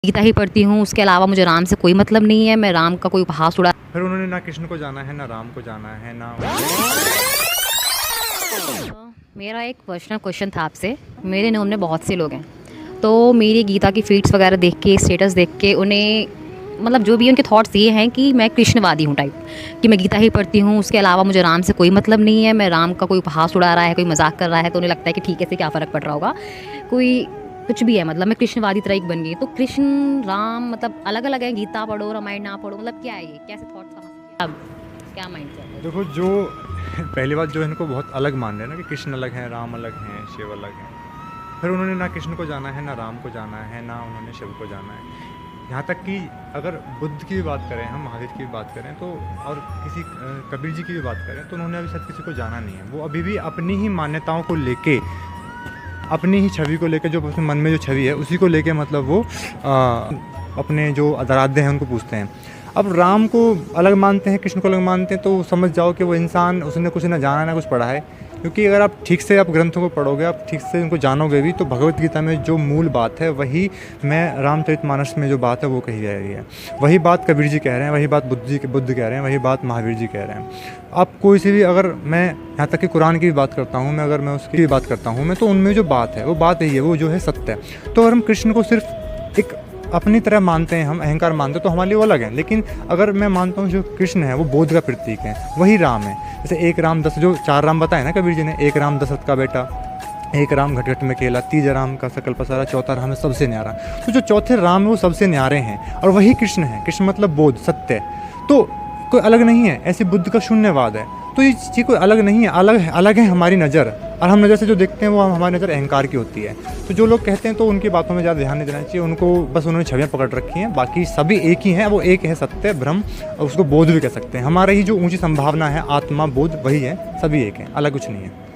गीता ही पढ़ती हूँ, उसके अलावा मुझे राम से कोई मतलब नहीं है, मैं राम का कोई उपहास उड़ा। फिर उन्होंने ना कृष्ण को जाना है, ना राम को जाना है, ना मेरा एक पर्सनल क्वेश्चन था आपसे। मेरे नोन में बहुत से लोग हैं, तो मेरी गीता की फीड्स वगैरह देख के, स्टेटस देख के उन्हें मतलब जो भी उनके थॉट्स ये हैं कि मैं कृष्णवादी हूँ टाइप, कि मैं गीता ही पढ़ती हूँ, उसके अलावा मुझे राम से कोई मतलब नहीं है, मैं राम का कोई उपहास उड़ा रहा है, कोई मजाक कर रहा है, तो उन्हें लगता है कि ठीक है, इससे क्या फ़र्क पड़ रहा होगा, कोई कुछ भी है, मतलब मैं कृष्णवादी तरह एक बन गई। तो कृष्ण राम मतलब अलग अलग है, गीता पढ़ो रामायण ना पढ़ो, मतलब क्या है ये, कैसे थॉट समझ अब क्या माइंड सेट है? देखो, जो पहली बात जो इनको बहुत अलग मान रहे हैं ना कि कृष्ण अलग हैं, राम अलग हैं, शिव अलग हैं। फिर उन्होंने ना कृष्ण को जाना है, ना राम को जाना है, ना उन्होंने शिव को जाना है। यहाँ तक कि अगर बुद्ध की भी बात करें, हम महावीर की भी बात करें तो, और किसी कबीर जी की भी बात करें तो उन्होंने अभी शायद किसी को जाना नहीं है। वो अभी भी अपनी ही मान्यताओं को लेके, अपनी ही छवि को लेके, जो अपने मन में जो छवि है उसी को लेके मतलब वो अपने जो आराध्य हैं उनको पूछते हैं। अब राम को अलग मानते हैं, कृष्ण को अलग मानते हैं, तो समझ जाओ कि वो इंसान, उसने कुछ ना जाना ना कुछ पढ़ा है। क्योंकि अगर आप ठीक से आप ग्रंथों को पढ़ोगे, आप ठीक से उनको जानोगे भी, तो भगवत गीता में जो मूल बात है वही मैं रामचरितमानस में जो बात है वो कही जा रही है। वही बात कबीर जी कह रहे हैं, वही बात बुद्ध कह रहे हैं, वही बात महावीर जी कह रहे हैं। आप कोई सी भी, अगर मैं यहाँ तक कि कुरान की भी बात करता हूँ, मैं अगर मैं उसकी भी बात करता हूँ मैं, तो उनमें जो बात है वो बात यही है, वो जो है सत्य है। तो अगर हम कृष्ण को सिर्फ एक अपनी तरह मानते हैं, हम अहंकार मानते हैं, तो हमारे लिए वो अलग है। लेकिन अगर मैं मानता हूँ जो कृष्ण है वो बोध का प्रतीक है, वही राम है। जैसे एक राम दस, जो 4 राम बताए ना कबीर जी ने, एक राम दशरथ का बेटा, एक राम घट घट में केला, तीजा राम का सकल पसारा, चौथा राम है सबसे न्यारा। तो जो चौथे राम है वो सबसे न्यारे हैं, और वही कृष्ण है। कृष्ण मतलब बोध, सत्य। तो कोई अलग नहीं है, ऐसे बुद्ध का शून्यवाद है। तो ये चीज़ कोई अलग नहीं है, अलग है हमारी नज़र, और हम नज़र से जो देखते हैं वो हमारी नज़र अहंकार की होती है। तो जो लोग कहते हैं तो उनकी बातों में ज़्यादा ध्यान नहीं देना चाहिए, उनको बस उन्होंने छवियाँ पकड़ रखी हैं। बाकी सभी एक ही हैं, वो एक है सत्य, ब्रह्म, और उसको बोध भी कह सकते हैं। हमारी ही जो ऊंची संभावना है, आत्मा, बोध, वही है, सभी एक हैं, अलग कुछ नहीं है।